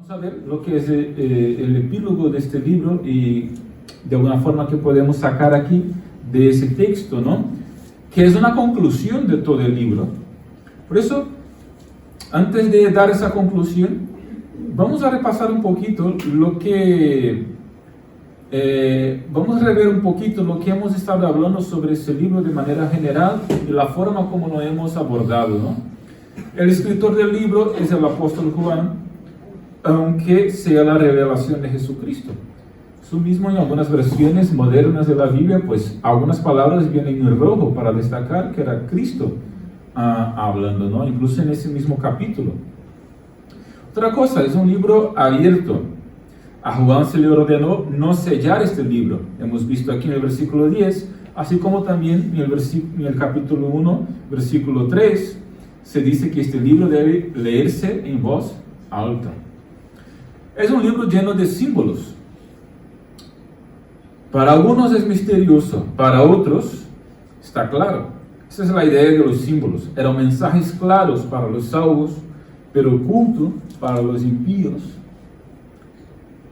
Vamos a ver lo que es el epílogo de este libro y de alguna forma que podemos sacar aquí de ese texto, ¿no? Que es una conclusión de todo el libro. Por eso, antes de dar esa conclusión, vamos a repasar un poquito lo que... vamos a rever un poquito lo que hemos estado hablando sobre este libro de manera general y la forma como lo hemos abordado, ¿no? El escritor del libro es el apóstol Juan, aunque sea la revelación de Jesucristo. Eso mismo en algunas versiones modernas de la Biblia, pues algunas palabras vienen en rojo para destacar que era Cristo hablando, ¿no? Incluso en ese mismo capítulo. Otra cosa, es un libro abierto. A Juan se le ordenó no sellar este libro. Hemos visto aquí en el versículo 10, así como también en el capítulo 1, versículo 3, se dice que este libro debe leerse en voz alta. Es un libro lleno de símbolos. Para algunos es misterioso, para otros está claro. Esa es la idea de los símbolos. Eran mensajes claros para los salvos, pero ocultos para los impíos.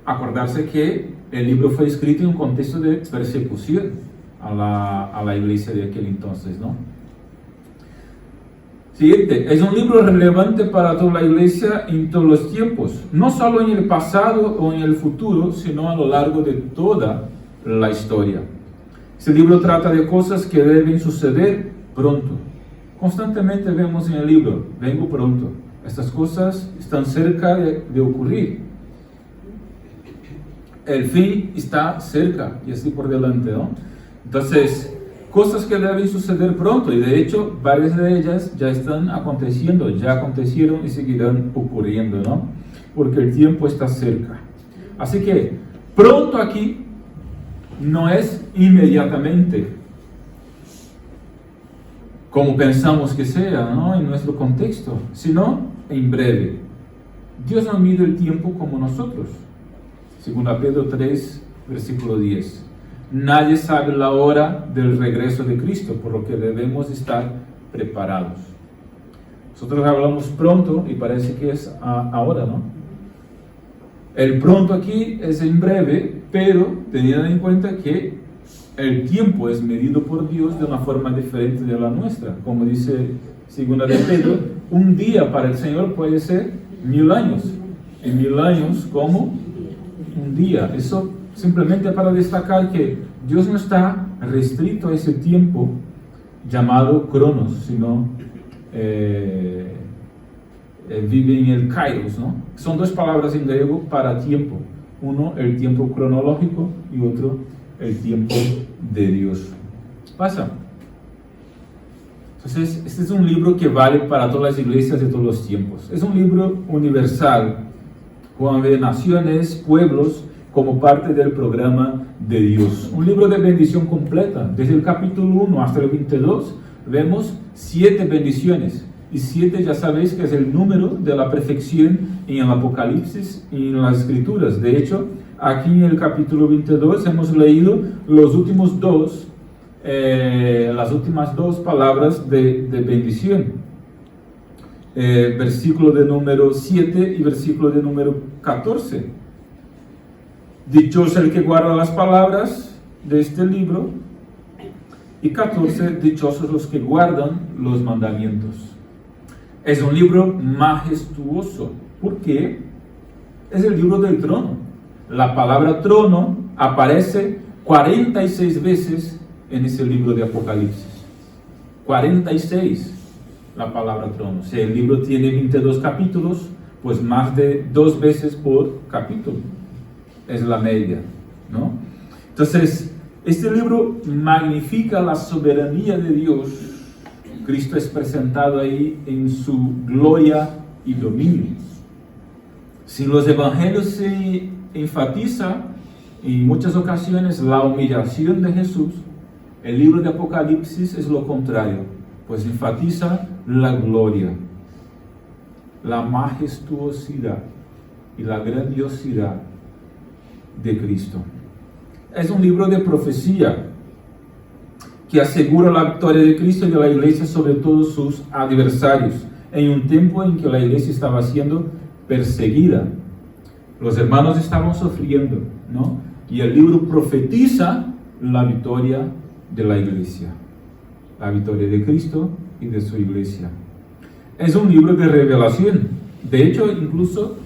Acordarse que el libro fue escrito en un contexto de persecución a la iglesia de aquel entonces, ¿no? Siguiente, es un libro relevante para toda la iglesia en todos los tiempos, no solo en el pasado o en el futuro, sino a lo largo de toda la historia. Este libro trata de cosas que deben suceder pronto. Constantemente vemos en el libro, vengo pronto. Estas cosas están cerca de ocurrir. El fin está cerca y así por delante, ¿no? Entonces, cosas que deben suceder pronto, y de hecho varias de ellas ya están aconteciendo, ya acontecieron y seguirán ocurriendo, ¿no? Porque el tiempo está cerca. Así que pronto aquí no es inmediatamente como pensamos que sea, ¿no? En nuestro contexto, sino en breve. Dios no mide el tiempo como nosotros. Según Pedro 3, versículo 10. Nadie sabe la hora del regreso de Cristo, por lo que debemos estar preparados. Nosotros hablamos pronto y parece que es ahora, ¿no? El pronto aquí es en breve, pero teniendo en cuenta que el tiempo es medido por Dios de una forma diferente de la nuestra. Como dice segunda de Pedro, un día para el Señor puede ser 1000 años. En 1000 años como un día. Eso simplemente para destacar que Dios no está restricto a ese tiempo llamado Cronos, sino vive en el Kairos, ¿no? Son dos palabras en griego para tiempo. Uno, el tiempo cronológico, y otro, el tiempo de Dios. Pasa. Entonces, este es un libro que vale para todas las iglesias de todos los tiempos. Es un libro universal, con naciones, pueblos, como parte del programa de Dios. Un libro de bendición completa. Desde el capítulo 1 hasta el 22 vemos 7 bendiciones. Y 7 ya sabéis que es el número de la perfección en el Apocalipsis y en las Escrituras. De hecho, aquí en el capítulo 22 hemos leído las últimas dos palabras de bendición. Versículo de número 7 y versículo de número 14. Dichoso el que guarda las palabras de este libro, y 14, dichosos los que guardan los mandamientos. Es un libro majestuoso, porque es el libro del trono. La palabra trono aparece 46 veces en ese libro de Apocalipsis. 46 la palabra trono. Si el libro tiene 22 capítulos, pues más de 2 veces por capítulo. Es la media, ¿no? Entonces, este libro magnifica la soberanía de Dios. Cristo es presentado ahí en su gloria y dominio. Si los evangelios se enfatiza en muchas ocasiones la humillación de Jesús, el libro de Apocalipsis es lo contrario, pues enfatiza la gloria, la majestuosidad y la grandiosidad de Cristo. Es un libro de profecía que asegura la victoria de Cristo y de la iglesia sobre todos sus adversarios, en un tiempo en que la iglesia estaba siendo perseguida. Los hermanos estaban sufriendo, ¿no? Y el libro profetiza la victoria de la iglesia, la victoria de Cristo y de su iglesia. Es un libro de revelación. De hecho, incluso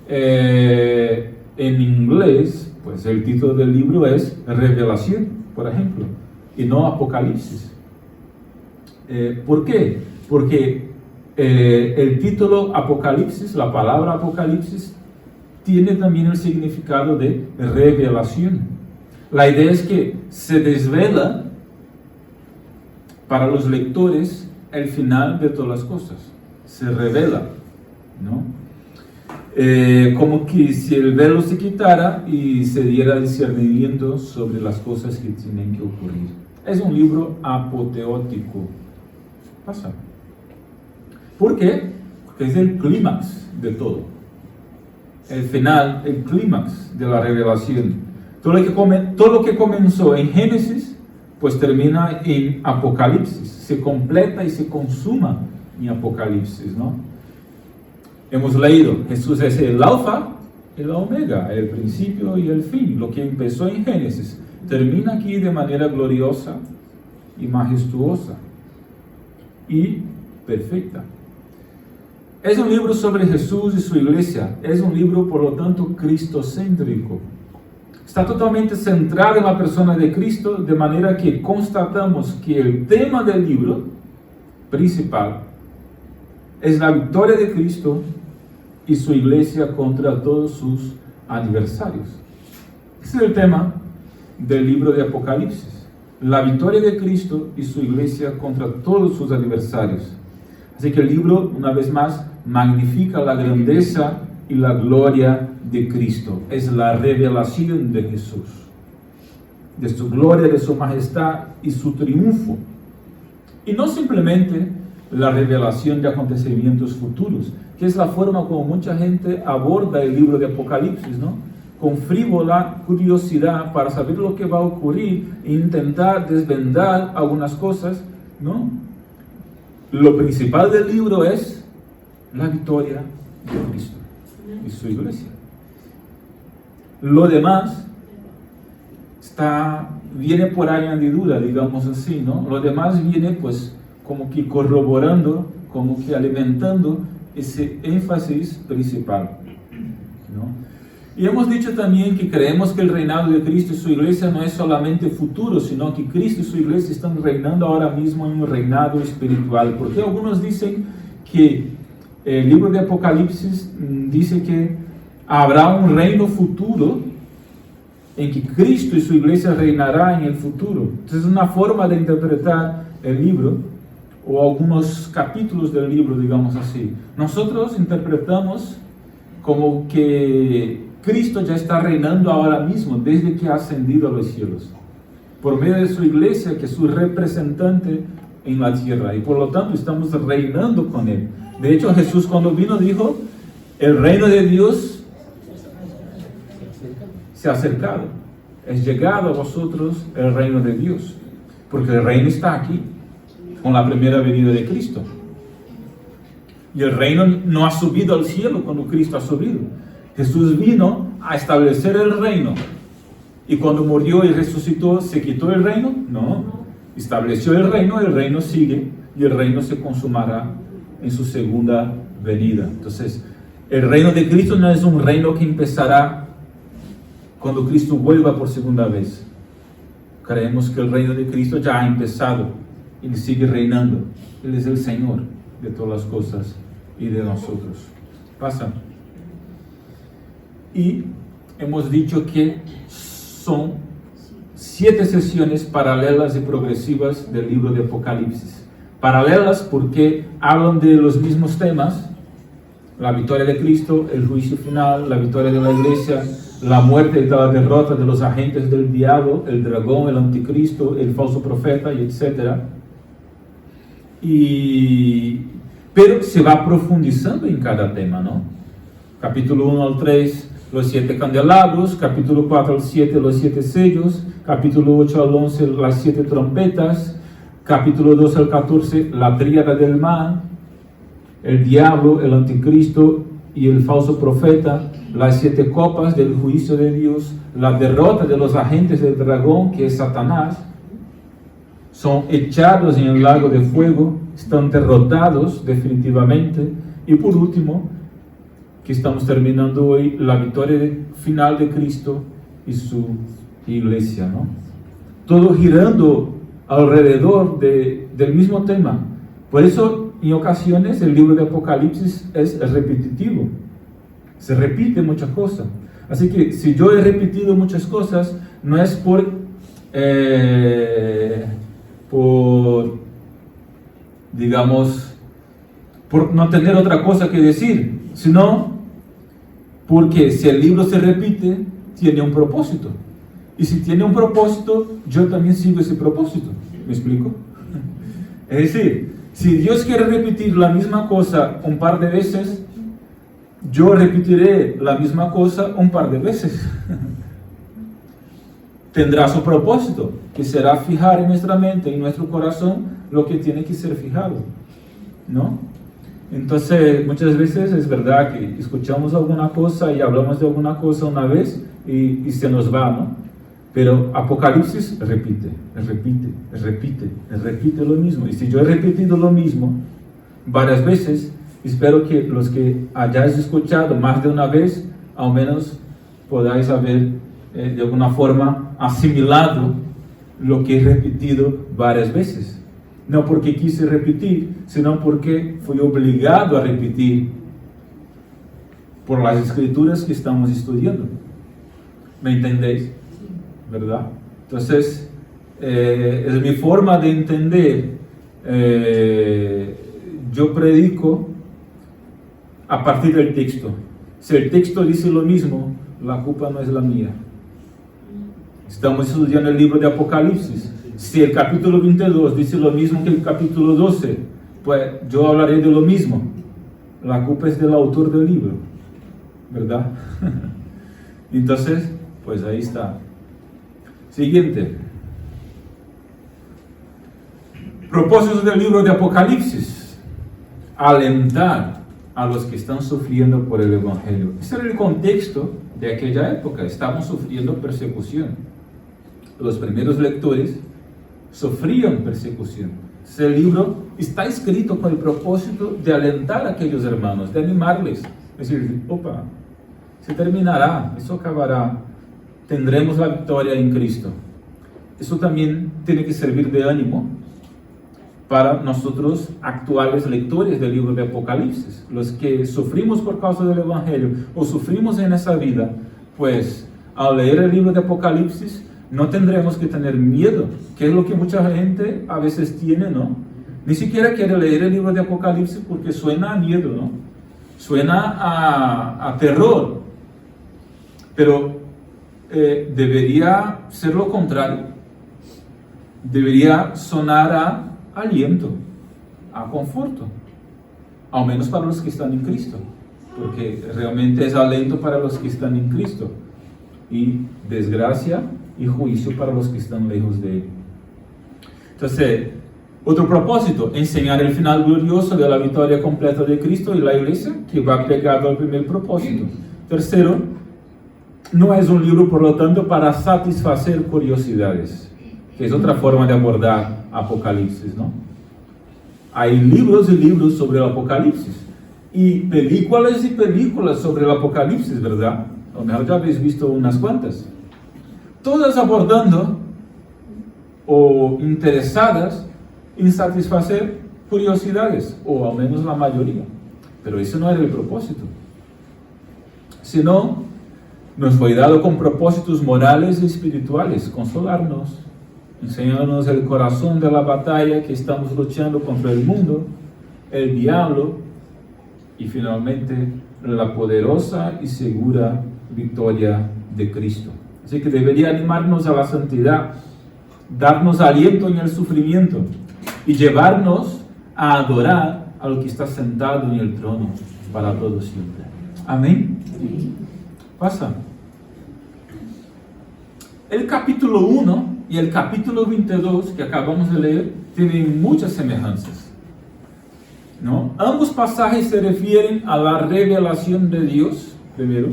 en inglés, pues el título del libro es Revelación, por ejemplo, y no Apocalipsis. ¿Por qué? Porque el título Apocalipsis, la palabra Apocalipsis, tiene también el significado de revelación. La idea es que se desvela para los lectores el final de todas las cosas. Se revela, ¿no? Como que si el velo se quitara y se diera discernimiento sobre las cosas que tienen que ocurrir. Es un libro apoteótico. Pasa. ¿Por qué? Porque es el clímax de todo. El final, el clímax de la revelación. Todo lo que comenzó en Génesis, pues termina en Apocalipsis. Se completa y se consuma en Apocalipsis, ¿no? Hemos leído, Jesús es el alfa y la omega, el principio y el fin. Lo que empezó en Génesis termina aquí de manera gloriosa y majestuosa y perfecta. Es un libro sobre Jesús y su iglesia. Es un libro, por lo tanto, cristocéntrico. Está totalmente centrado en la persona de Cristo, de manera que constatamos que el tema del libro principal es la victoria de Cristo y su iglesia contra todos sus adversarios. Ese es el tema del libro de Apocalipsis. La victoria de Cristo y su iglesia contra todos sus adversarios. Así que el libro, una vez más, magnifica la grandeza y la gloria de Cristo. Es la revelación de Jesús, de su gloria, de su majestad y su triunfo. Y no simplemente la revelación de acontecimientos futuros, que es la forma como mucha gente aborda el libro de Apocalipsis, ¿no? Con frívola curiosidad para saber lo que va a ocurrir e intentar desvendar algunas cosas, ¿no? Lo principal del libro es la victoria de Cristo y su iglesia. Lo demás viene por añadidura, digamos así, ¿no? Lo demás viene pues como que corroborando, como que alimentando ese énfasis principal, ¿no? Y hemos dicho también que creemos que el reinado de Cristo y su iglesia no es solamente futuro, sino que Cristo y su iglesia están reinando ahora mismo en un reinado espiritual. Porque algunos dicen que el libro de Apocalipsis dice que habrá un reino futuro en que Cristo y su iglesia reinará en el futuro. Entonces es una forma de interpretar el libro, o algunos capítulos del libro, digamos así. Nosotros interpretamos como que Cristo ya está reinando ahora mismo, desde que ha ascendido a los cielos, por medio de su iglesia, que es su representante en la tierra, y por lo tanto estamos reinando con Él. De hecho, Jesús cuando vino dijo, el reino de Dios se ha acercado, es llegado a vosotros el reino de Dios, porque el reino está aquí, con la primera venida de Cristo. Y el reino no ha subido al cielo cuando Cristo ha subido. Jesús vino a establecer el reino. Y cuando murió y resucitó, ¿se quitó el reino? No. Estableció el reino sigue y el reino se consumará en su segunda venida. Entonces, el reino de Cristo no es un reino que empezará cuando Cristo vuelva por segunda vez. Creemos que el reino de Cristo ya ha empezado. Él sigue reinando. Él es el Señor de todas las cosas y de nosotros. Pasa. Y hemos dicho que son 7 sesiones paralelas y progresivas del libro de Apocalipsis. Paralelas porque hablan de los mismos temas: la victoria de Cristo, el juicio final, la victoria de la iglesia, la muerte y la derrota de los agentes del diablo, el dragón, el anticristo, el falso profeta, y etc. Pero se va profundizando en cada tema, ¿no? Capítulo 1 al 3, los 7 candelabros. Capítulo 4 al 7, los 7 sellos. Capítulo 8 al 11, las 7 trompetas. Capítulo 2 al 14, la tríada del mal, el diablo, el anticristo y el falso profeta, las 7 copas del juicio de Dios, la derrota de los agentes del dragón, que es Satanás, son echados en el lago de fuego, están derrotados definitivamente. Y por último, que estamos terminando hoy, la victoria final de Cristo y su iglesia, ¿no? Todo girando alrededor del mismo tema. Por eso, en ocasiones, el libro de Apocalipsis es repetitivo. Se repite muchas cosas. Así que, si yo he repetido muchas cosas, no es por digamos, por no tener otra cosa que decir, sino porque si el libro se repite, tiene un propósito. Y si tiene un propósito, yo también sigo ese propósito. ¿Me explico? Es decir, si Dios quiere repetir la misma cosa un par de veces, yo repetiré la misma cosa un par de veces. Tendrá su propósito, que será fijar en nuestra mente, en nuestro corazón, lo que tiene que ser fijado, ¿no? Entonces, muchas veces es verdad que escuchamos alguna cosa y hablamos de alguna cosa una vez y se nos va, ¿no? Pero Apocalipsis repite lo mismo. Y si yo he repetido lo mismo varias veces, espero que los que hayáis escuchado más de una vez, al menos podáis haber de alguna forma asimilado lo que he repetido varias veces. No porque quise repetir, sino porque fui obligado a repetir por las escrituras que estamos estudiando. ¿Me entendéis? ¿Verdad? Entonces, es mi forma de entender. Yo predico a partir del texto. Si el texto dice lo mismo, la culpa no es la mía. Estamos estudiando el libro de Apocalipsis. Si el capítulo 22 dice lo mismo que el capítulo 12, pues yo hablaré de lo mismo. La culpa es del autor del libro, ¿verdad? Entonces, pues ahí está. Siguiente. Propósitos del libro de Apocalipsis: alentar a los que están sufriendo por el Evangelio. Ese era el contexto de aquella época. Estaban sufriendo persecución. Los primeros lectores sufrían persecución. Ese libro está escrito con el propósito de alentar a aquellos hermanos, de animarles. Es decir, opa, se terminará, eso acabará, tendremos la victoria en Cristo. Eso también tiene que servir de ánimo para nosotros actuales lectores del libro de Apocalipsis. Los que sufrimos por causa del Evangelio o sufrimos en esa vida, pues al leer el libro de Apocalipsis no tendremos que tener miedo, que es lo que mucha gente a veces tiene, ¿no? Ni siquiera quiere leer el libro de Apocalipsis porque suena a miedo, ¿no? Suena a terror. Pero debería ser lo contrario. Debería sonar a aliento, a conforto, al menos para los que están en Cristo, porque realmente es aliento para los que están en Cristo y desgracia y juicio para los que están lejos de Él. Entonces, otro propósito: enseñar el final glorioso de la victoria completa de Cristo y la iglesia, que va pegado al primer propósito. Tercero, no es un libro, por lo tanto, para satisfacer curiosidades, que es otra forma de abordar Apocalipsis, ¿no? Hay libros y libros sobre el Apocalipsis y películas sobre el Apocalipsis, ¿verdad? A lo mejor ya habéis visto unas cuantas, todas abordando o interesadas en satisfacer curiosidades, o al menos la mayoría. Pero ese no era el propósito, sino nos fue dado con propósitos morales y espirituales: consolarnos, enseñándonos el corazón de la batalla que estamos luchando contra el mundo, el diablo, y finalmente la poderosa y segura victoria de Cristo. Así que debería animarnos a la santidad, darnos aliento en el sufrimiento y llevarnos a adorar al que está sentado en el trono para todo siempre. Amén. Pasa. El capítulo 1 y el capítulo 22 que acabamos de leer tienen muchas semejanzas. ¿no? Ambos pasajes se refieren a la revelación de Dios, primero,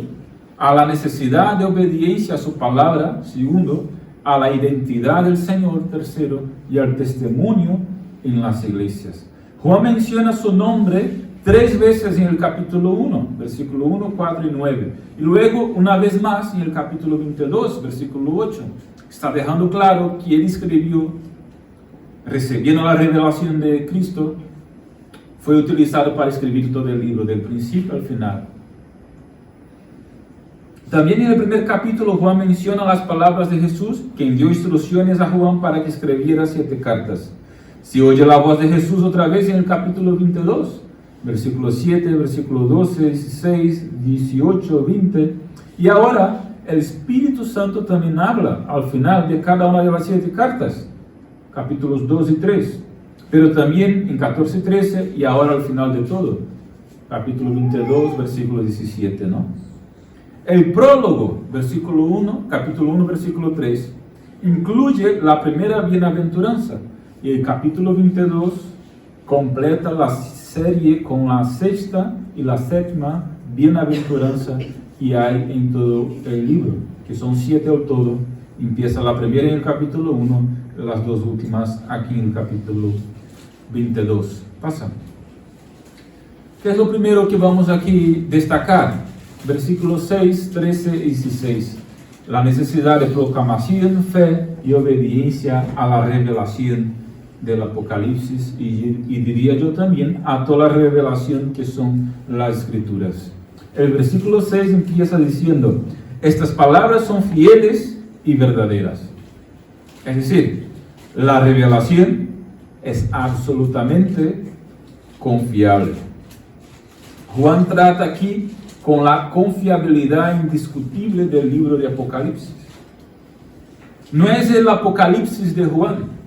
a la necesidad de obediencia a su palabra, segundo, a la identidad del Señor, tercero, y al testimonio en las iglesias. Juan menciona su nombre 3 veces en el capítulo 1, versículo 1, 4 y 9. Y luego una vez más en el capítulo 22, versículo 8. Está dejando claro que él escribió, recibiendo la revelación de Cristo, fue utilizado para escribir todo el libro, del principio al final. También en el primer capítulo Juan menciona las palabras de Jesús, quien dio instrucciones a Juan para que escribiera 7 cartas. Si oye la voz de Jesús otra vez en el capítulo 22, versículo 7, versículo 12, 16, 18, 20, y ahora el Espíritu Santo también habla al final de cada una de las 7 cartas, capítulos 2 y 3, pero también en 14 y 13, y ahora al final de todo, capítulo 22, versículo 17, ¿no? El prólogo, versículo 1, capítulo 1, versículo 3, incluye la primera bienaventuranza, y el capítulo 22 completa la serie con la 6ª y la 7ª bienaventuranza que hay en todo el libro, que son 7 al todo. Empieza la primera en el capítulo 1, las 2 últimas aquí en el capítulo 22. Pasa. ¿Qué es lo primero que vamos aquí destacar? Versículos 6, 13 y 16. La necesidad de proclamación, fe y obediencia a la revelación del Apocalipsis y diría yo también a toda la revelación que son las Escrituras. El versículo 6 empieza diciendo: estas palabras son fieles y verdaderas. Es decir, la revelación es absolutamente confiable. Juan trata aquí con la confiabilidad indiscutible del libro de Apocalipsis. No es el Apocalipsis de Juan,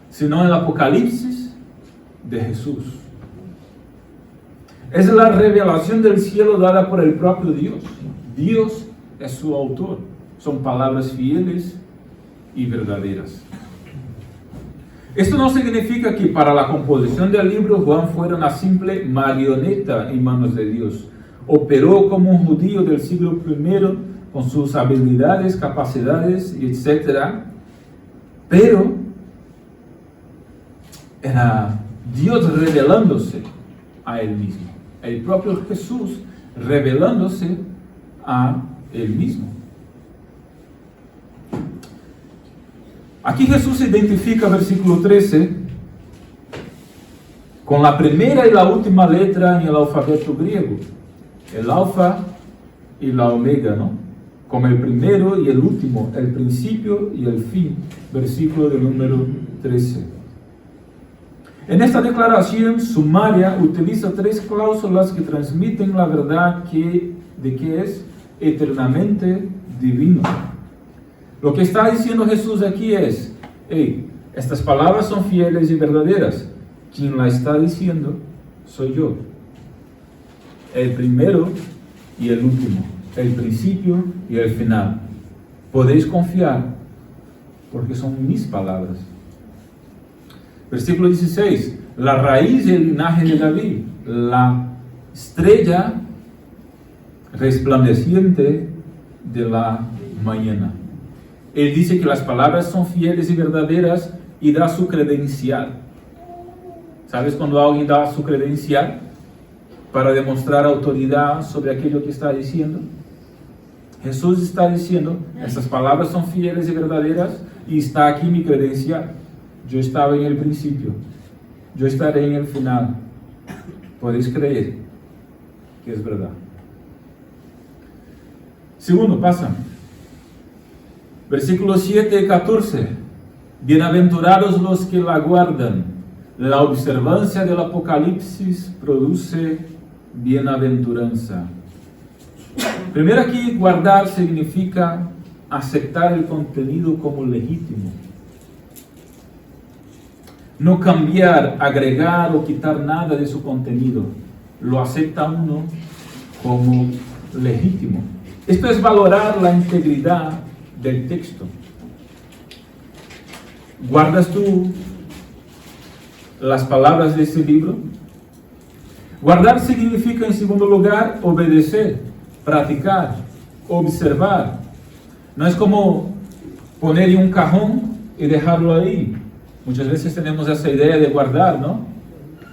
sino el Apocalipsis de Jesús. Es la revelación del cielo dada por el propio Dios. Dios es su autor. Son palabras fieles y verdaderas. Esto no significa que para la composición del libro Juan fuera una simple marioneta en manos de Dios. Operó como un judío del siglo I con sus habilidades, capacidades, etc. Pero era Dios revelándose a él mismo. El propio Jesús revelándose a él mismo. Aquí Jesús se identifica, versículo 13, con la primera y la última letra en el alfabeto griego. El alfa y la omega, ¿no? Como el primero y el último, el principio y el fin. Versículo del número 13. En esta declaración sumaria utiliza 3 cláusulas que transmiten la verdad de que es eternamente divino. Lo que está diciendo Jesús aquí es: estas palabras son fieles y verdaderas. Quien la está diciendo soy yo. El primero y el último, el principio y el final. Podéis confiar porque son mis palabras. Versículo 16. La raíz y el linaje de David, la estrella resplandeciente de la mañana. Él dice que las palabras son fieles y verdaderas y da su credencial. ¿Sabes cuando alguien da su credencial para demostrar autoridad sobre aquello que está diciendo? Jesús está diciendo: estas palabras son fieles y verdaderas y está aquí mi credencial. Yo estaba en el principio, yo estaré en el final. Podéis creer que es verdad. Segundo, pasa. Versículos 7 y 14. Bienaventurados los que la guardan. La observancia del Apocalipsis produce bienaventuranza. Primero aquí, guardar significa aceptar el contenido como legítimo. No cambiar, agregar o quitar nada de su contenido. Lo acepta uno como legítimo. Esto es valorar la integridad del texto. ¿Guardas tú las palabras de este libro? Guardar significa, en segundo lugar, obedecer, practicar, observar. No es como poner en un cajón y dejarlo ahí. Muchas veces tenemos esa idea de guardar, ¿no?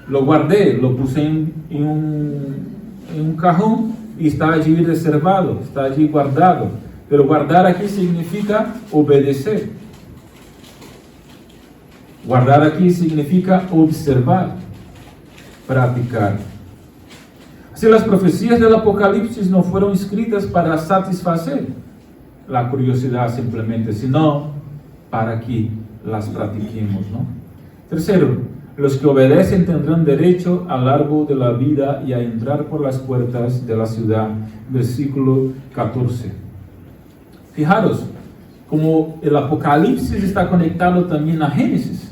Lo guardé, lo puse en un cajón y está allí reservado, está allí guardado. Pero guardar aquí significa obedecer. Guardar aquí significa observar, practicar. Así, las profecías del Apocalipsis no fueron escritas para satisfacer la curiosidad simplemente, sino para que las practiquemos, ¿no? Tercero, los que obedecen tendrán derecho al árbol de la vida y a entrar por las puertas de la ciudad. Versículo 14. Fijaros, como el Apocalipsis está conectado también a Génesis.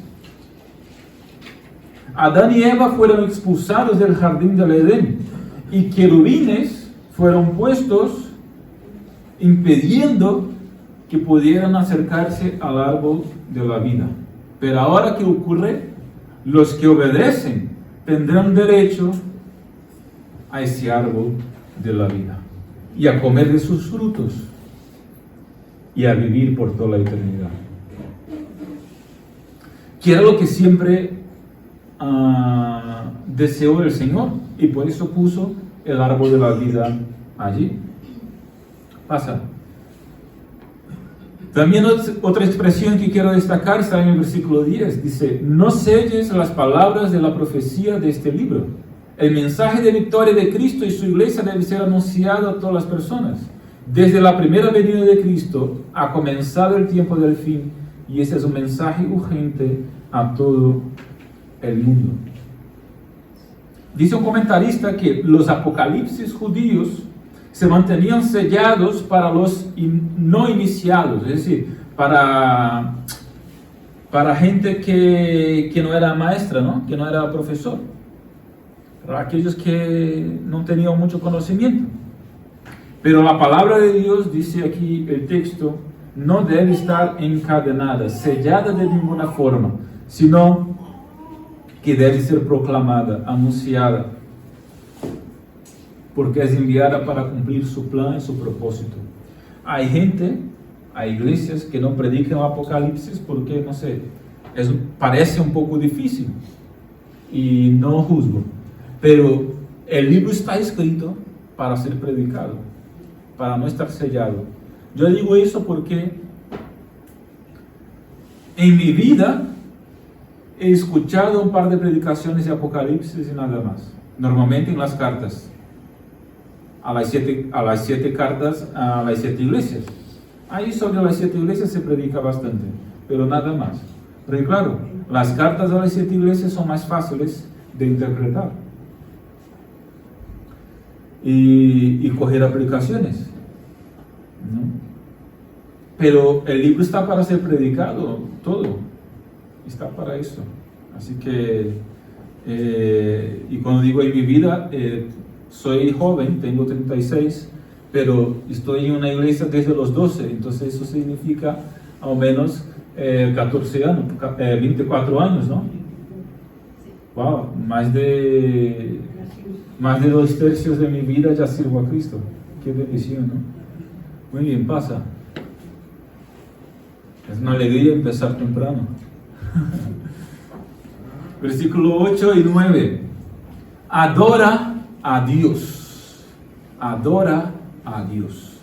Adán y Eva fueron expulsados del jardín del Edén y querubines fueron puestos impidiendo que pudieran acercarse al árbol de la vida. Pero ahora, ¿qué ocurre? Los que obedecen tendrán derecho a ese árbol de la vida y a comer de sus frutos y a vivir por toda la eternidad. Que era lo que siempre deseó el Señor, y por eso puso el árbol de la vida allí. Pasa. También otra expresión que quiero destacar está en el versículo 10. Dice: no selles las palabras de la profecía de este libro. El mensaje de victoria de Cristo y su iglesia debe ser anunciado a todas las personas. Desde la primera venida de Cristo ha comenzado el tiempo del fin, y ese es un mensaje urgente a todo el mundo. Dice un comentarista que los apocalipsis judíos se mantenían sellados para los no iniciados, es decir, para gente que no era maestra, ¿no? Que no era profesor, para aquellos que no tenían mucho conocimiento. Pero la palabra de Dios, dice aquí el texto, no debe estar encadenada, sellada de ninguna forma, sino que debe ser proclamada, anunciada, porque es enviada para cumplir su plan y su propósito. Hay gente, hay iglesias que no predican el Apocalipsis porque, no sé, parece un poco difícil, y no juzgo, pero el libro está escrito para ser predicado, para no estar sellado. Yo digo eso porque en mi vida he escuchado un par de predicaciones de Apocalipsis y nada más. Normalmente en las cartas, a las siete cartas, a las 7 iglesias. Ahí sobre las 7 iglesias se predica bastante, pero nada más. Pero claro, las cartas a las 7 iglesias son más fáciles de interpretar y coger aplicaciones, ¿no? Pero el libro está para ser predicado, todo está para eso. Así que, y cuando digo en mi vida, soy joven, tengo 36, pero estoy en una iglesia desde los 12, entonces eso significa al menos 14 años, 24 años, ¿no? Wow, más de 2/3 de mi vida ya sirvo a Cristo. Qué bendición, ¿no? Muy bien, pasa. Es una alegría empezar temprano. Versículo 8 y 9. Adora a Dios. Adora a Dios.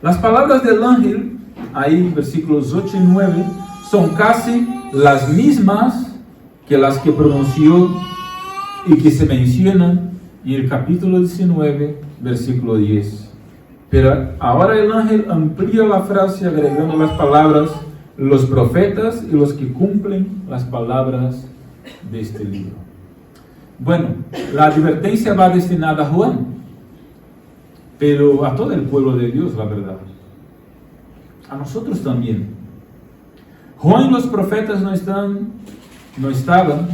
Las palabras del ángel, ahí versículos 8 y 9, son casi las mismas que las que pronunció y que se mencionan en el capítulo 19, versículo 10. Pero ahora el ángel amplía la frase agregando las palabras los profetas y los que cumplen las palabras de este libro. Bueno, la advertencia va destinada a Juan, pero a todo el pueblo de Dios, la verdad. A nosotros también. Juan y los profetas no estaban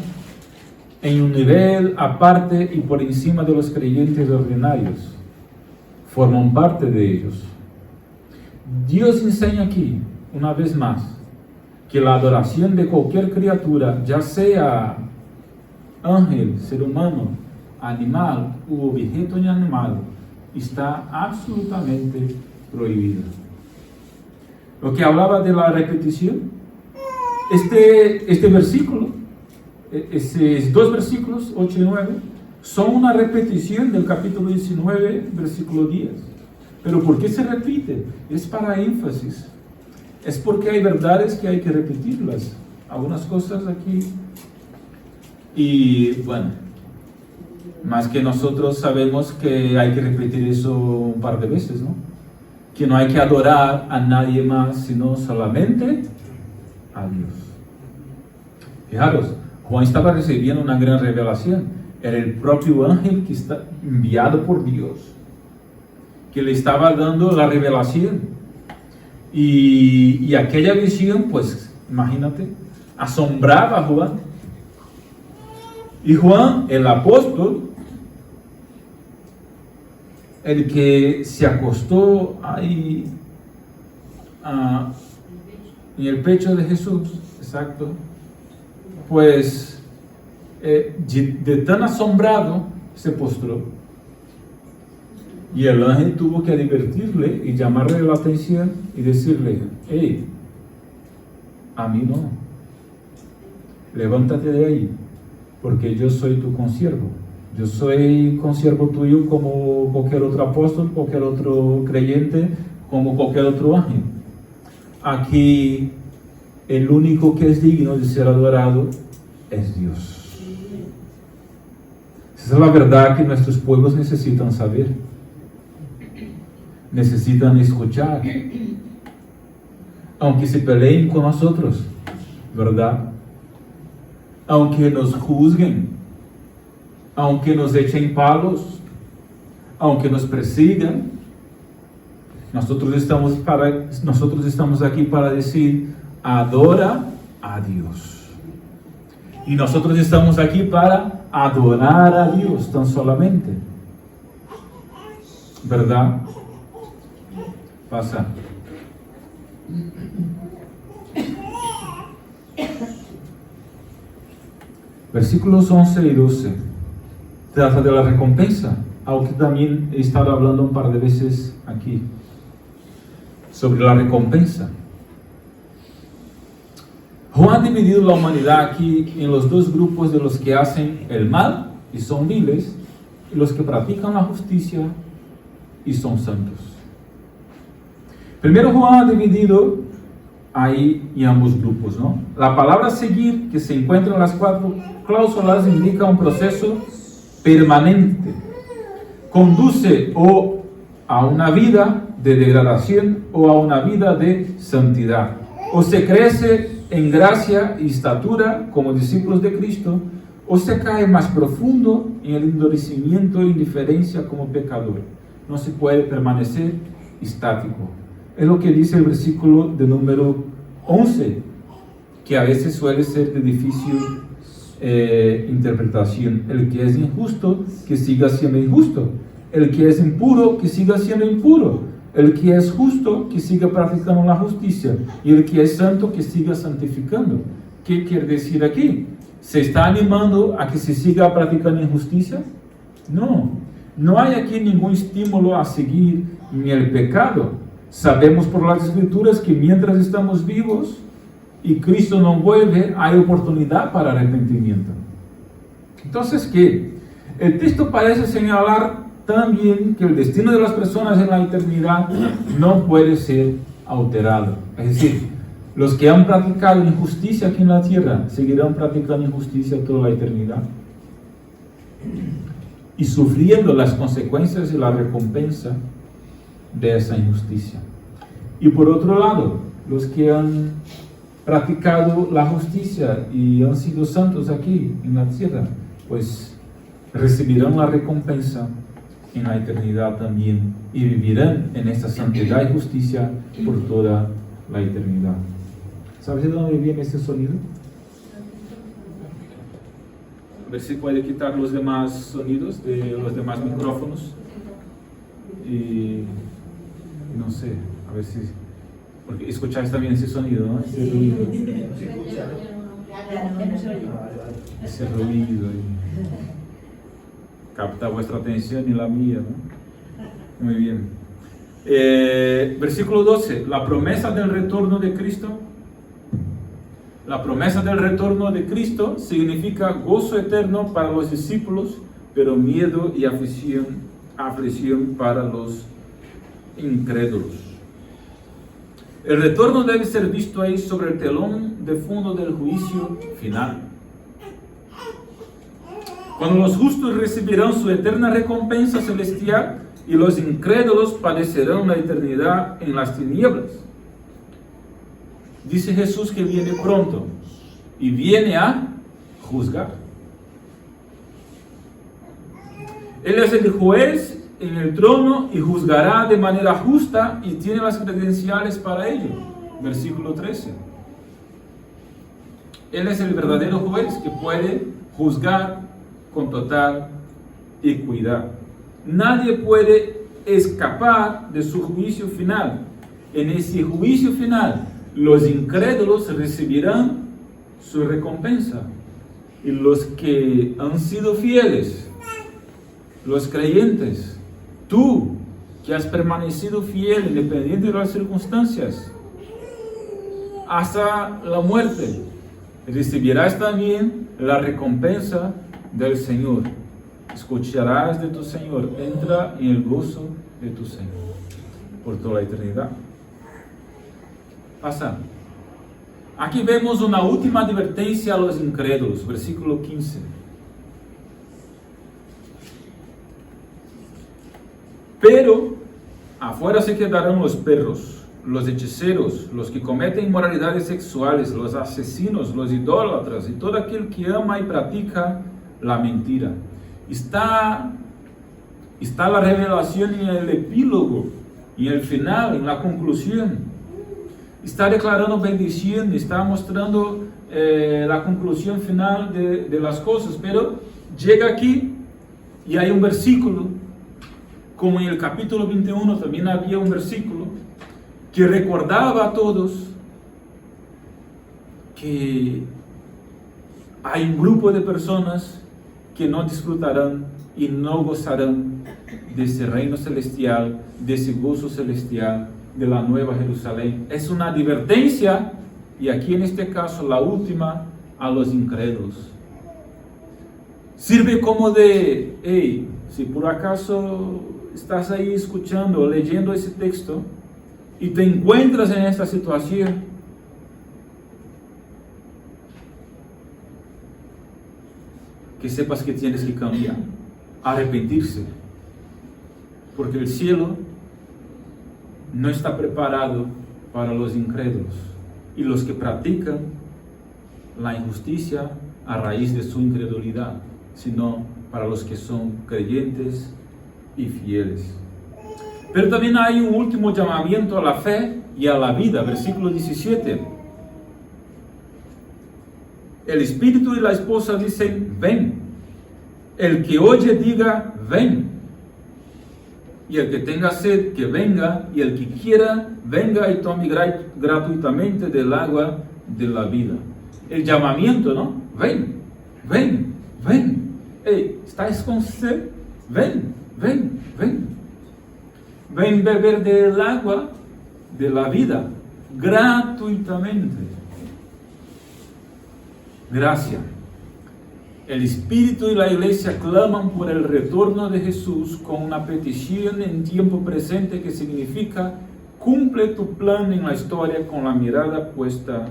en un nivel aparte y por encima de los creyentes ordinarios. Forman parte de ellos. Dios enseña aquí, una vez más, que la adoración de cualquier criatura, ya sea ángel, ser humano, animal u objeto inanimado, está absolutamente prohibida. Lo que hablaba de la repetición, este versículo, esos dos versículos, 8 y 9, son una repetición del capítulo 19, versículo 10. Pero ¿por qué se repite? Es para énfasis. Es porque hay verdades que hay que repetirlas. Algunas cosas aquí. Y bueno, más que nosotros sabemos que hay que repetir eso un par de veces, ¿no? Que no hay que adorar a nadie más, sino solamente a Dios. Fijaros, Juan estaba recibiendo una gran revelación. Era el propio ángel que está enviado por Dios, que le estaba dando la revelación. Y aquella visión, pues, imagínate, asombraba a Juan. Y Juan, el apóstol, el que se acostó ahí en el pecho de Jesús, exacto, pues de tan asombrado se postró. Y el ángel tuvo que advertirle y llamarle la atención y decirle: hey, a mí no, levántate de ahí, porque yo soy tu consiervo. Yo soy consiervo tuyo como cualquier otro apóstol, cualquier otro creyente, como cualquier otro ángel. Aquí el único que es digno de ser adorado es Dios. Esa es la verdad que nuestros pueblos necesitan saber. Necesitan escuchar. Aunque se peleen con nosotros, ¿verdad? Aunque nos juzguen, aunque nos echen palos, aunque nos persigan, nosotros estamos aquí para decir: adora a Dios. Y nosotros estamos aquí para adorar a Dios tan solamente, ¿verdad? Pasa. Versículos 11 y 12 trata de la recompensa, aunque también he estado hablando un par de veces aquí sobre la recompensa. Juan ha dividido la humanidad aquí en los dos grupos de los que hacen el mal y son viles, y los que practican la justicia y son santos. Primero Juan ha dividido ahí en ambos grupos, ¿no? La palabra seguir, que se encuentra en las 4 cláusulas, indica un proceso permanente. Conduce o a una vida de degradación o a una vida de santidad. O se crece en gracia y estatura como discípulos de Cristo, o se cae más profundo en el endurecimiento e indiferencia como pecador. No se puede permanecer estático. Es lo que dice el versículo de número 11, que a veces suele ser de difícil interpretación. El que es injusto, que siga siendo injusto. El que es impuro, que siga siendo impuro. El que es justo, que siga practicando la justicia. Y el que es santo, que siga santificando. ¿Qué quiere decir aquí? ¿Se está animando a que se siga practicando injusticia? No. No hay aquí ningún estímulo a seguir en el pecado. Sabemos por las Escrituras que mientras estamos vivos y Cristo no vuelve, hay oportunidad para arrepentimiento. Entonces, ¿qué? El texto parece señalar también que el destino de las personas en la eternidad no puede ser alterado. Es decir, los que han practicado injusticia aquí en la tierra seguirán practicando injusticia toda la eternidad y sufriendo las consecuencias y la recompensa de esa injusticia. Y por otro lado, los que han practicado la justicia y han sido santos aquí en la tierra, pues recibirán la recompensa en la eternidad también y vivirán en esta santidad y justicia por toda la eternidad. ¿Sabes de dónde viene este sonido? A ver si puede quitar los demás sonidos de los demás micrófonos y no sé, a ver si Porque escucháis también ese sonido, ¿no? Ese ruido. Ese ruido. Capta vuestra atención y la mía, ¿no? Muy bien. Versículo 12. La promesa del retorno de Cristo. La promesa del retorno de Cristo significa gozo eterno para los discípulos, pero miedo y aflicción para los incrédulos. El retorno debe ser visto ahí sobre el telón de fondo del juicio final. Cuando los justos recibirán su eterna recompensa celestial y los incrédulos padecerán la eternidad en las tinieblas. Dice Jesús que viene pronto y viene a juzgar. Él es el juez en el trono y juzgará de manera justa y tiene las credenciales para ello. Versículo 13. Él es el verdadero juez que puede juzgar con total equidad. Nadie puede escapar de su juicio final. En ese juicio final, los incrédulos recibirán su recompensa. Y los que han sido fieles, los creyentes, tú que has permanecido fiel independiente de las circunstancias, hasta la muerte, recibirás también la recompensa del Señor. Escucharás de tu Señor, entra en el gozo de tu Señor por toda la eternidad. Pasa. Aquí vemos una última advertencia a los incrédulos, versículo 15. Pero afuera se quedarán los perros, los hechiceros, los que cometen inmoralidades sexuales, los asesinos, los idólatras y todo aquel que ama y practica la mentira. Está la revelación en el epílogo, en el final, en la conclusión. Está declarando bendición, está mostrando la conclusión final de las cosas, pero llega aquí y hay un versículo, como en el capítulo 21 también había un versículo que recordaba a todos que hay un grupo de personas que no disfrutarán y no gozarán de ese reino celestial, de ese gozo celestial, de la nueva Jerusalén. Es una advertencia, y aquí en este caso la última, a los incrédulos. Sirve como de, hey, si por acaso estás ahí escuchando, leyendo ese texto, y te encuentras en esta situación, que sepas que tienes que cambiar, arrepentirse, porque el cielo no está preparado para los incrédulos y los que practican la injusticia a raíz de su incredulidad, sino para los que son creyentes y fieles. Pero también hay un último llamamiento a la fe y a la vida, versículo 17. El espíritu y la esposa dicen, ven. El que oye diga, ven. Y el que tenga sed, que venga. Y el que quiera, venga y tome gratuitamente del agua de la vida. El llamamiento, ¿no? Ven, ven, ven. Hey, ¿estáis con sed? Ven, ven, ven. Ven beber del agua de la vida, gratuitamente. Gracia. El Espíritu y la Iglesia claman por el retorno de Jesús con una petición en tiempo presente que significa: cumple tu plan en la historia con la mirada puesta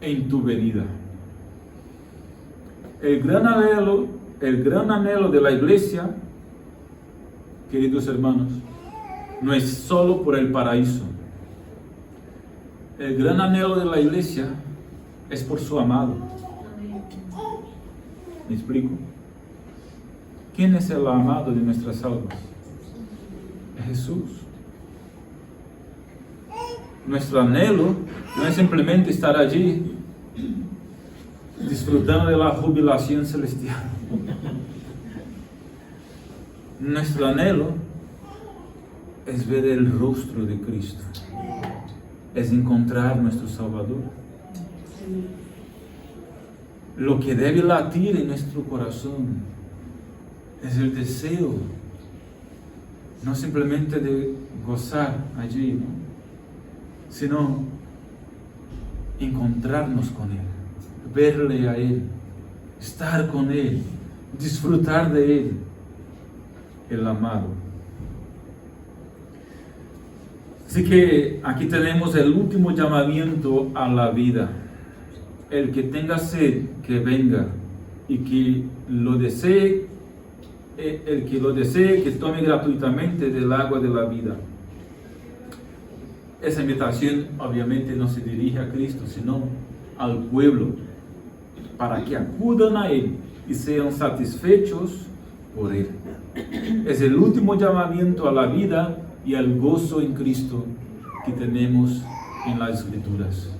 en tu venida. El gran anhelo de la Iglesia, queridos hermanos, no es solo por el paraíso. El gran anhelo de la Iglesia es por su amado. ¿Me explico? ¿Quién es el amado de nuestras almas? Es Jesús. Nuestro anhelo no es simplemente estar allí disfrutando de la jubilación celestial. Nuestro anhelo es ver el rostro de Cristo, es encontrar nuestro Salvador. Lo que debe latir en nuestro corazón es el deseo, no simplemente de gozar allí, ¿no? Sino encontrarnos con Él, verle a Él, estar con Él, disfrutar de Él, el amado. Así que aquí tenemos el último llamamiento a la vida. El que tenga sed, que venga, y que lo desee, el que lo desee, que tome gratuitamente del agua de la vida. Esa invitación obviamente no se dirige a Cristo, sino al pueblo, para que acudan a Él y sean satisfechos por Él. Es el último llamamiento a la vida y al gozo en Cristo que tenemos en las Escrituras.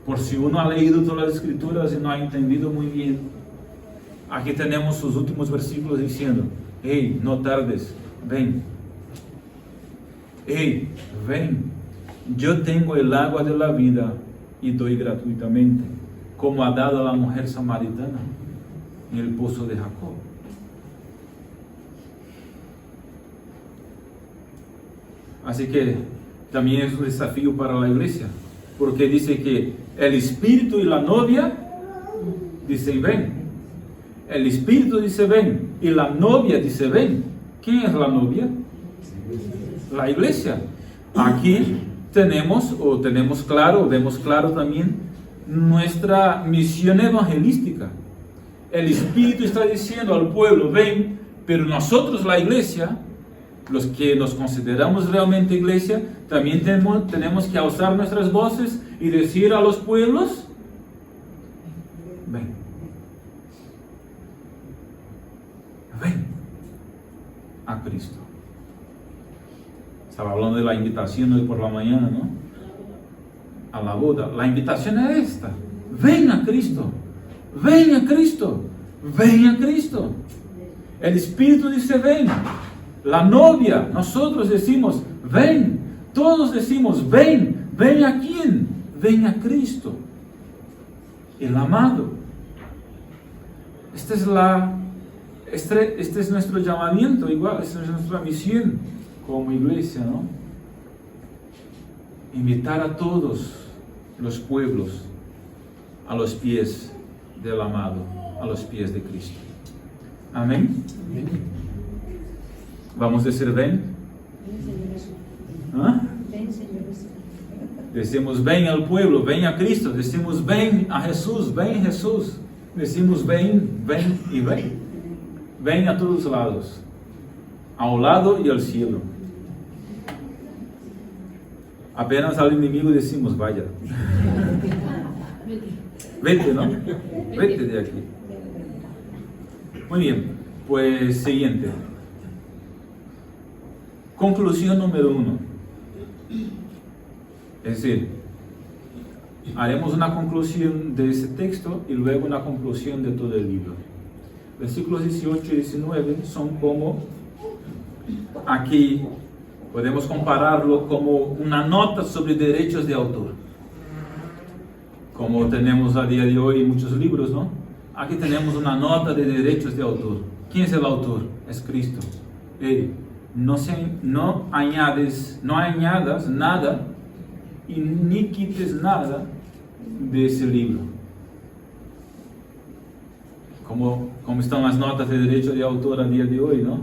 Por si uno ha leído todas las Escrituras y no ha entendido muy bien, aquí tenemos sus últimos versículos diciendo: hey, no tardes, ven. Hey, ven. Yo tengo el agua de la vida y doy gratuitamente, como ha dado a la mujer samaritana en el pozo de Jacob. Así que también es un desafío para la iglesia, porque dice que el Espíritu y la novia dicen ven. El Espíritu dice ven y la novia dice ven. ¿Quién es la novia? La iglesia. Aquí vemos claro también nuestra misión evangelística. El Espíritu está diciendo al pueblo ven, pero nosotros, la iglesia, los que nos consideramos realmente iglesia, también tenemos que alzar nuestras voces y decir a los pueblos ven, ven a Cristo. Estaba hablando de la invitación hoy por la mañana, ¿no? A la boda. La invitación es esta: ven a Cristo, ven a Cristo, ven a Cristo. El Espíritu dice ven. La novia, nosotros decimos ven. Todos decimos ven. ¿Ven a quién? Ven a Cristo, el amado. Este es nuestro llamamiento, igual, esta es nuestra misión como iglesia, ¿no? Invitar a todos los pueblos a los pies del amado, a los pies de Cristo. Amén. Vamos a decir ven. ¿Ah? Decimos ven al pueblo, ven a Cristo. Decimos ven a Jesús, ven Jesús. Decimos ven, ven y ven. Ven a todos lados, ao lado y al cielo. Apenas al enemigo decimos vaya. Vete, ¿no? Vete de aquí. Muy bien, pues siguiente. Conclusión número 1. Es decir, haremos una conclusión de ese texto y luego una conclusión de todo el libro. Versículos 18 y 19 son como, aquí podemos compararlo como una nota sobre derechos de autor. Como tenemos a día de hoy en muchos libros, ¿no? Aquí tenemos una nota de derechos de autor. ¿Quién es el autor? Es Cristo. No añadas nada y ni quites nada de ese libro. Como están las notas de derecho de autor a día de hoy, ¿no?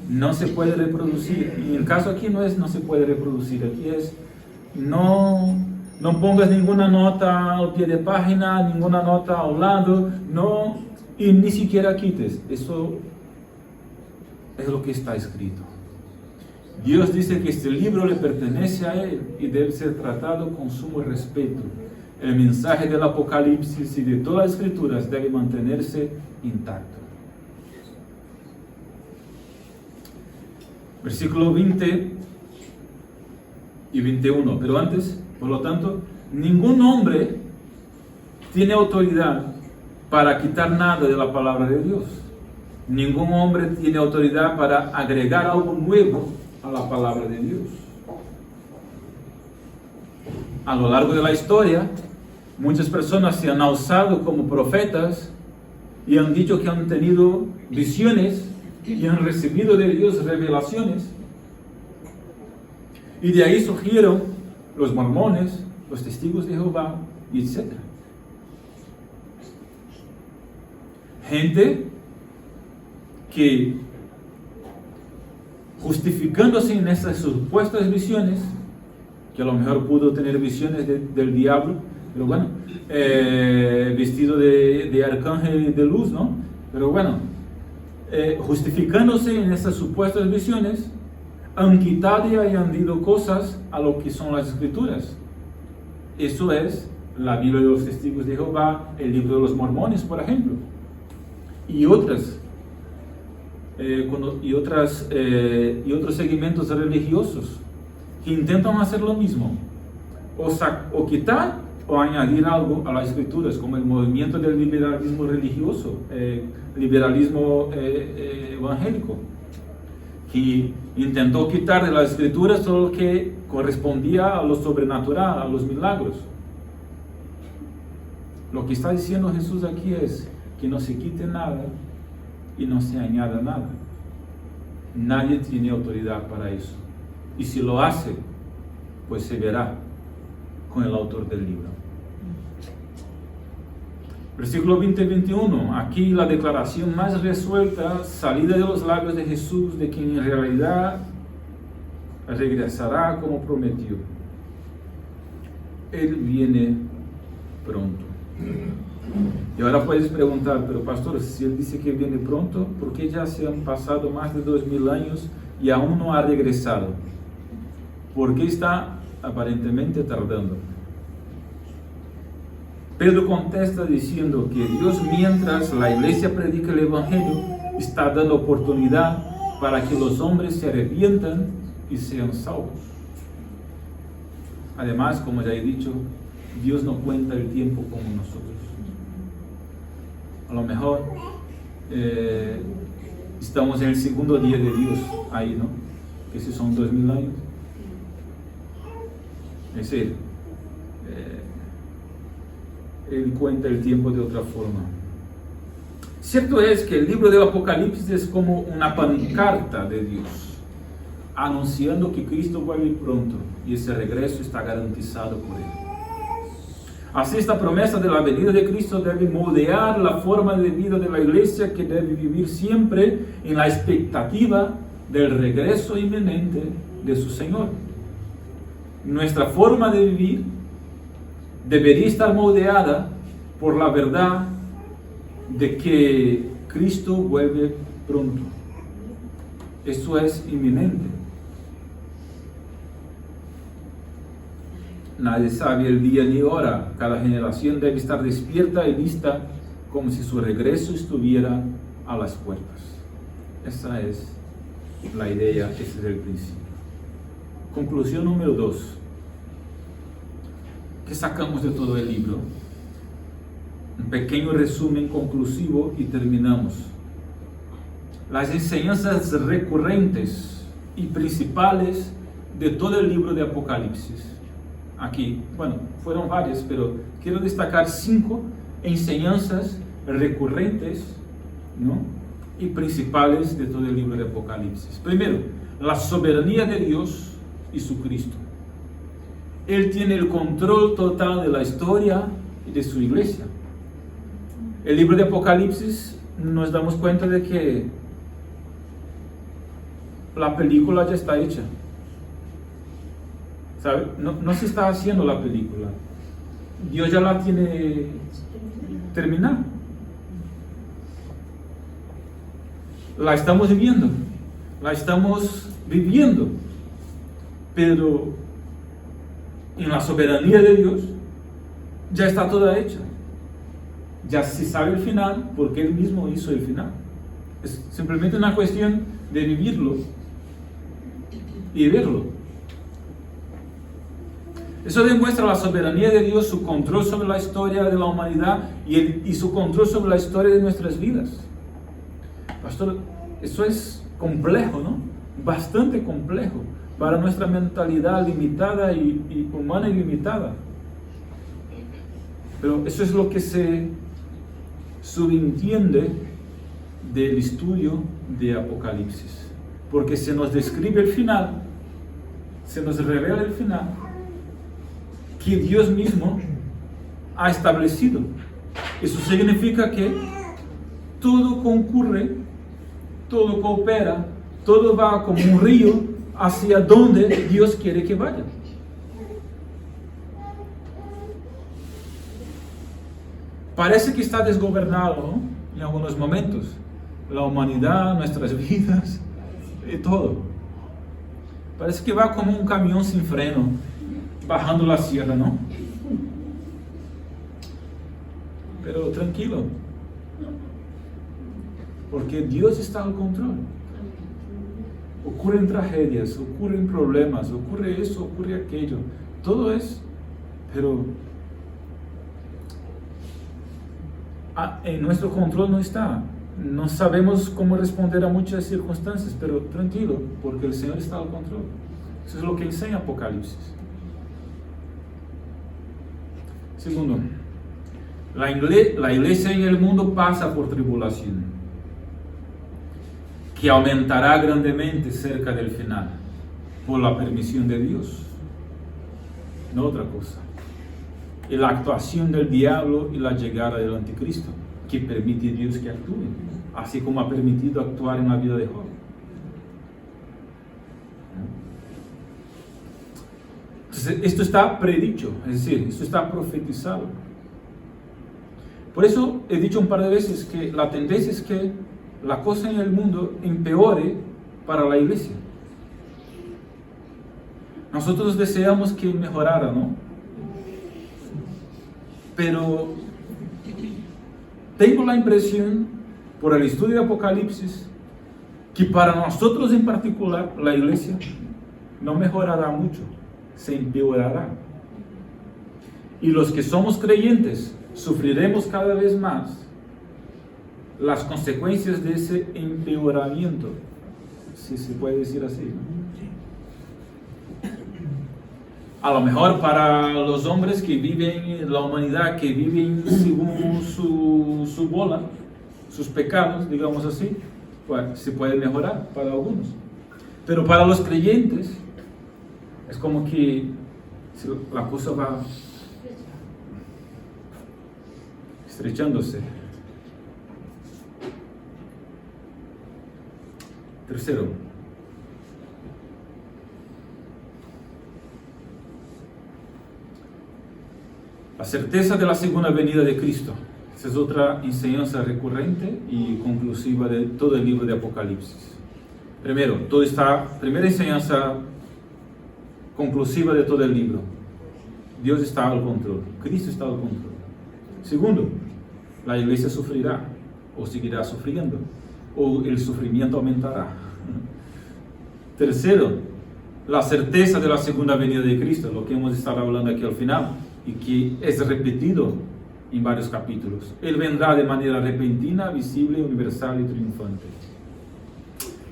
No se puede reproducir. Y el caso aquí no es no se puede reproducir, aquí es no pongas ninguna nota al pie de página, ninguna nota al lado, no, y ni siquiera quites. Eso es lo que está escrito. Dios dice que este libro le pertenece a Él y debe ser tratado con sumo respeto. El mensaje del Apocalipsis y de todas las Escrituras debe mantenerse intacto. Versículo 20 y 21. Pero antes, por lo tanto, ningún hombre tiene autoridad para quitar nada de la palabra de Dios. Ningún hombre tiene autoridad para agregar algo nuevo a la palabra de Dios. A lo largo de la historia, muchas personas se han alzado como profetas y han dicho que han tenido visiones y han recibido de Dios revelaciones. Y de ahí surgieron los mormones, los testigos de Jehová, y etc. Gente que, justificándose en esas supuestas visiones, que a lo mejor pudo tener visiones del diablo, pero bueno, vestido de arcángel de luz, ¿no? Pero bueno, justificándose en esas supuestas visiones, han quitado y añadido cosas a lo que son las escrituras. Eso es la Biblia de los Testigos de Jehová, el libro de los Mormones, por ejemplo, y otros segmentos religiosos que intentan hacer lo mismo, o quitar o añadir algo a las escrituras, como el movimiento del liberalismo religioso, liberalismo evangélico, que intentó quitar de las escrituras todo lo que correspondía a lo sobrenatural, a los milagros. Lo que está diciendo Jesús aquí es que no se quite nada y no se añada nada. Nadie tiene autoridad para eso. Y si lo hace, pues se verá con el autor del libro. Versículo 20 y 21. Aquí la declaración más resuelta, salida de los labios de Jesús, de quien en realidad regresará como prometió. Él viene pronto. Y ahora puedes preguntar, pero pastor, si Él dice que viene pronto, ¿por qué ya se han pasado más de 2000 años y aún no ha regresado? ¿Por qué está aparentemente tardando? Pedro contesta diciendo que Dios, mientras la iglesia predica el Evangelio, está dando oportunidad para que los hombres se arrepientan y sean salvos. Además, como ya he dicho, Dios no cuenta el tiempo como nosotros. A lo mejor estamos en el segundo día de Dios ahí, ¿no? Que si son 2000 años. Es decir, Él cuenta el tiempo de otra forma. Cierto es que el libro del Apocalipsis es como una pancarta de Dios, anunciando que Cristo vuelve pronto y ese regreso está garantizado por Él. Así, esta promesa de la venida de Cristo debe moldear la forma de vida de la iglesia, que debe vivir siempre en la expectativa del regreso inminente de su Señor. Nuestra forma de vivir debería estar moldeada por la verdad de que Cristo vuelve pronto. Eso es inminente. Nadie sabe el día ni hora. Cada generación debe estar despierta y lista, como si su regreso estuviera a las puertas. Esa es la idea, ese es el principio. Conclusión número 2. ¿Qué sacamos de todo el libro? Un pequeño resumen conclusivo y terminamos. Las enseñanzas recurrentes y principales de todo el libro de Apocalipsis. Aquí, bueno, fueron varias, pero quiero destacar 5 enseñanzas recurrentes, ¿no?, y principales de todo el libro de Apocalipsis. Primero, la soberanía de Dios y su Cristo. Él tiene el control total de la historia y de su iglesia. El libro de Apocalipsis, nos damos cuenta de que la película ya está hecha. ¿Sabe? No se está haciendo la película. Dios ya la tiene terminada. La estamos viviendo, la estamos viviendo, pero en la soberanía de Dios ya está toda hecha. Ya se sabe el final porque Él mismo hizo el final. Es simplemente una cuestión de vivirlo y verlo. Eso demuestra la soberanía de Dios, su control sobre la historia de la humanidad y su control sobre la historia de nuestras vidas. Pastor, eso es complejo, ¿no? bastante complejo para nuestra mentalidad limitada y humana ilimitada. Pero eso es lo que se subentiende del estudio de Apocalipsis, porque se nos describe el final, se nos revela el final que Dios mismo ha establecido. Eso significa que todo concurre, todo coopera, todo va como un río hacia donde Dios quiere que vaya. Parece que está desgobernado, ¿no? En algunos momentos. La humanidad, nuestras vidas, y todo. Parece que va como un camión sin freno, bajando la sierra, ¿no? Pero tranquilo, porque Dios está al control. Ocurren tragedias, ocurren problemas, ocurre eso, ocurre aquello. Todo es, pero en nuestro control no está. No sabemos cómo responder a muchas circunstancias, pero tranquilo, porque el Señor está al control. Eso es lo que enseña Apocalipsis. Segundo, la iglesia en el mundo pasa por tribulación, que aumentará grandemente cerca del final, por la permisión de Dios, no otra cosa. Y la actuación del diablo y la llegada del anticristo, que permite Dios que actúe, así como ha permitido actuar en la vida de Job. Entonces, esto está predicho, es decir, esto está profetizado. Por eso he dicho un par de veces que la tendencia es que la cosa en el mundo empeore para la iglesia. Nosotros deseamos que mejorara, ¿no? Pero tengo la impresión, por el estudio de Apocalipsis, que para nosotros en particular, la iglesia no mejorará mucho, se empeorará. Y los que somos creyentes sufriremos cada vez más las consecuencias de ese empeoramiento, si se puede decir así, ¿no? A lo mejor para los hombres que viven, la humanidad que viven según su bola, sus pecados, digamos así, pues se puede mejorar para algunos. Pero para los creyentes es como que la cosa va estrechándose. Tercero, la certeza de la segunda venida de Cristo. Esa es otra enseñanza recurrente y conclusiva de todo el libro de Apocalipsis. Primera enseñanza conclusiva de todo el libro. Dios está al control, Cristo está al control. Segundo, la iglesia sufrirá o seguirá sufriendo, o el sufrimiento aumentará. Tercero, la certeza de la segunda venida de Cristo, lo que hemos estado hablando aquí al final, y que es repetido en varios capítulos. Él vendrá de manera repentina, visible, universal y triunfante.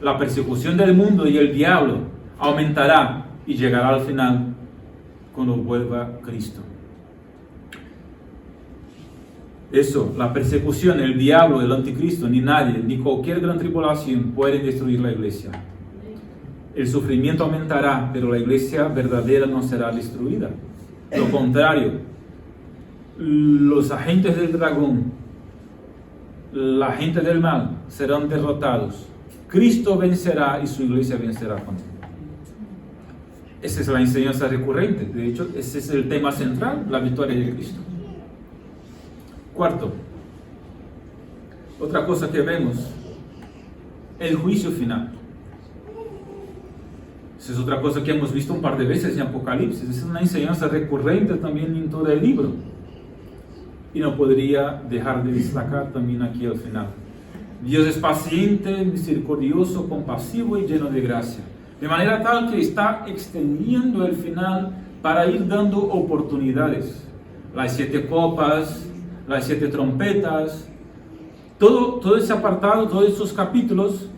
La persecución del mundo y el diablo aumentará y llegará al final cuando vuelva Cristo. Eso, la persecución, el diablo, el anticristo, ni nadie, ni cualquier gran tribulación pueden destruir la iglesia. El sufrimiento aumentará, pero la iglesia verdadera no será destruida. Lo contrario, los agentes del dragón, la gente del mal serán derrotados. Cristo vencerá y su iglesia vencerá con él. Esa es la enseñanza recurrente. De hecho, ese es el tema central, la victoria de Cristo. Cuarto, otra cosa que vemos, el juicio final. Esa es otra cosa que hemos visto un par de veces en Apocalipsis. Esa es una enseñanza recurrente también en todo el libro. Y no podría dejar de destacar también aquí al final. Dios es paciente, misericordioso, compasivo y lleno de gracia. De manera tal que está extendiendo el final para ir dando oportunidades. Las 7 copas, las 7 trompetas, todo ese apartado, todos esos capítulos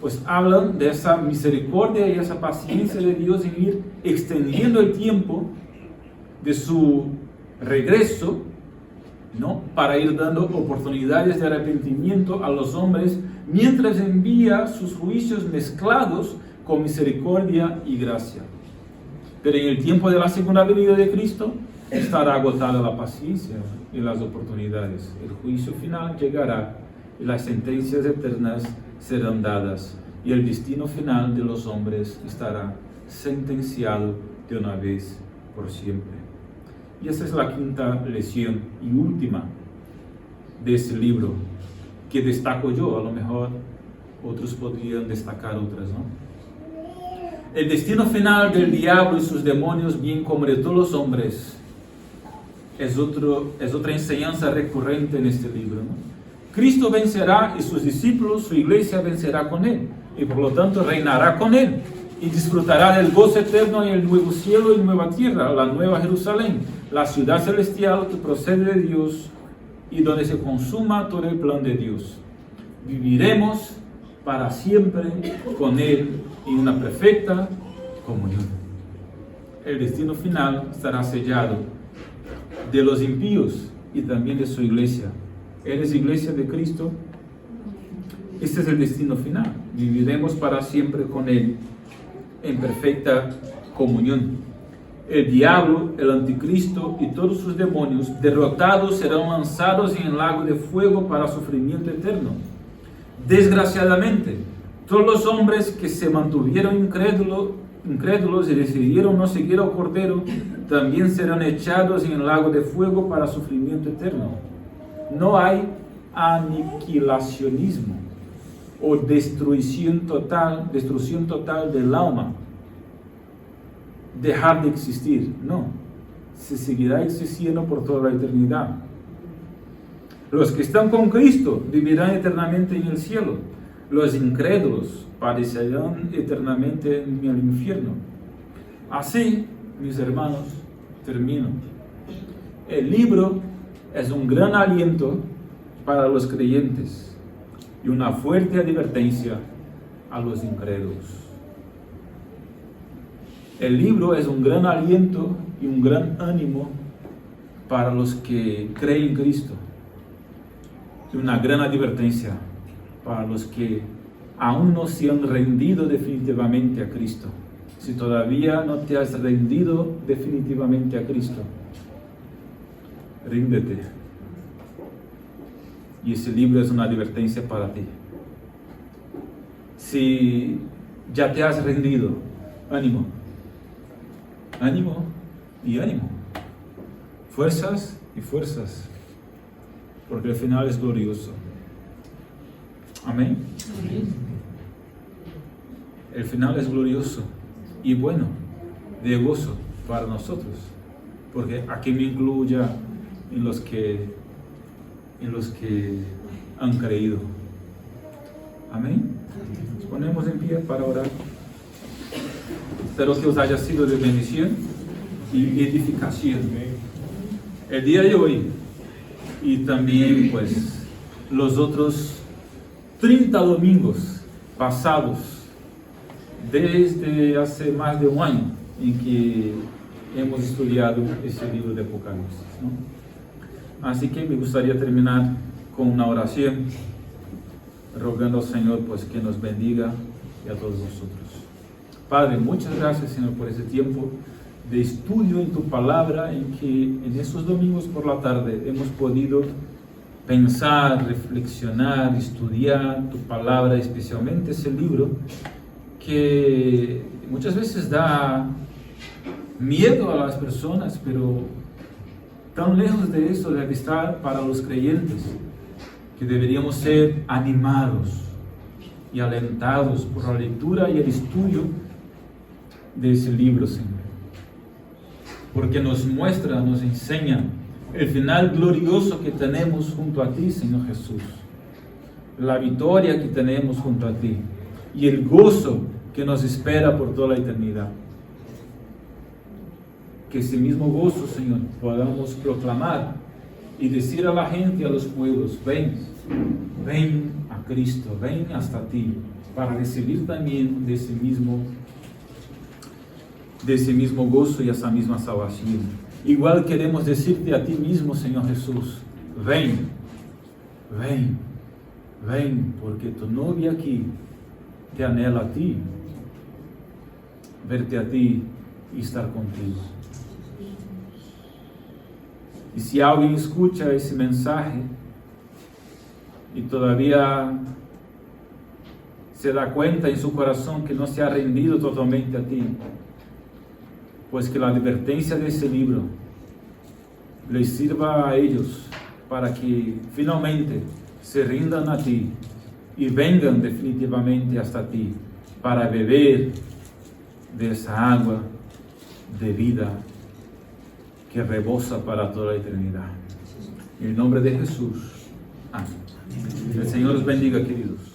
pues hablan de esa misericordia y esa paciencia de Dios en ir extendiendo el tiempo de su regreso, ¿no? Para ir dando oportunidades de arrepentimiento a los hombres, mientras envía sus juicios mezclados con misericordia y gracia. Pero en el tiempo de la segunda venida de Cristo estará agotada la paciencia y las oportunidades. El juicio final llegará y las sentencias eternas serán dadas y el destino final de los hombres estará sentenciado de una vez por siempre. Y esa es la quinta lección y última de este libro que destaco yo. A lo mejor otros podrían destacar otras, ¿no? El destino final del diablo y sus demonios, bien como de todos los hombres, es otra enseñanza recurrente en este libro, ¿no? Cristo vencerá y sus discípulos, su iglesia vencerá con él, y por lo tanto reinará con él, y disfrutará del gozo eterno en el nuevo cielo y nueva tierra, la nueva Jerusalén, la ciudad celestial que procede de Dios y donde se consuma todo el plan de Dios. Viviremos para siempre con él en una perfecta comunión. El destino final estará sellado de los impíos y también de su iglesia. ¿Eres iglesia de Cristo? Este es el destino final. Viviremos para siempre con él en perfecta comunión. El diablo, el anticristo y todos sus demonios derrotados serán lanzados en el lago de fuego para sufrimiento eterno. Desgraciadamente, todos los hombres que se mantuvieron incrédulos y decidieron no seguir al Cordero también serán echados en el lago de fuego para sufrimiento eterno. No hay aniquilacionismo o destrucción total del alma. Dejar de existir, no, se seguirá existiendo por toda la eternidad. Los que están con Cristo vivirán eternamente en el cielo. Los incrédulos padecerán eternamente en el infierno. Así, mis hermanos, termino. El libro es un gran aliento para los creyentes y una fuerte advertencia a los incrédulos. El libro es un gran aliento y un gran ánimo para los que creen en Cristo y una gran advertencia para los que aún no se han rendido definitivamente a Cristo. Si todavía no te has rendido definitivamente a Cristo, ríndete. Y ese libro es una advertencia para ti. Si ya te has rendido, ánimo. Ánimo y ánimo. Fuerzas y fuerzas. Porque el final es glorioso. Amén. Amén. El final es glorioso y bueno, de gozo para nosotros. Porque aquí me incluyo ya en los que han creído. Amén. Nos ponemos en pie para orar. Espero que os haya sido de bendición y edificación el día de hoy y también pues los otros 30 domingos pasados desde hace más de un año en que hemos estudiado ese libro de Apocalipsis, ¿no? Así que me gustaría terminar con una oración rogando al Señor pues que nos bendiga y a todos nosotros. Padre, muchas gracias, Señor, por ese tiempo de estudio en tu palabra, en que en esos domingos por la tarde hemos podido pensar, reflexionar, estudiar tu palabra, especialmente ese libro que muchas veces da miedo a las personas, pero tan lejos de eso debe estar para los creyentes, que deberíamos ser animados y alentados por la lectura y el estudio de ese libro, Señor, porque nos muestra, nos enseña el final glorioso que tenemos junto a ti, Señor Jesús, la victoria que tenemos junto a ti y el gozo que nos espera por toda la eternidad. Que ese mismo gozo, Señor, podamos proclamar y decir a la gente, a los pueblos: ven, ven a Cristo, ven hasta ti, para recibir también de ese mismo gozo y esa misma salvación. Igual queremos decirte a ti mismo, Señor Jesús, ven, ven, ven, porque tu novia aquí te anhela a ti, verte a ti y estar contigo. Y si alguien escucha ese mensaje y todavía se da cuenta en su corazón que no se ha rendido totalmente a ti, pues que la advertencia de ese libro les sirva a ellos para que finalmente se rindan a ti y vengan definitivamente hasta ti para beber de esa agua de vida que rebosa para toda la eternidad. En el nombre de Jesús. Amén. El Señor los bendiga, queridos.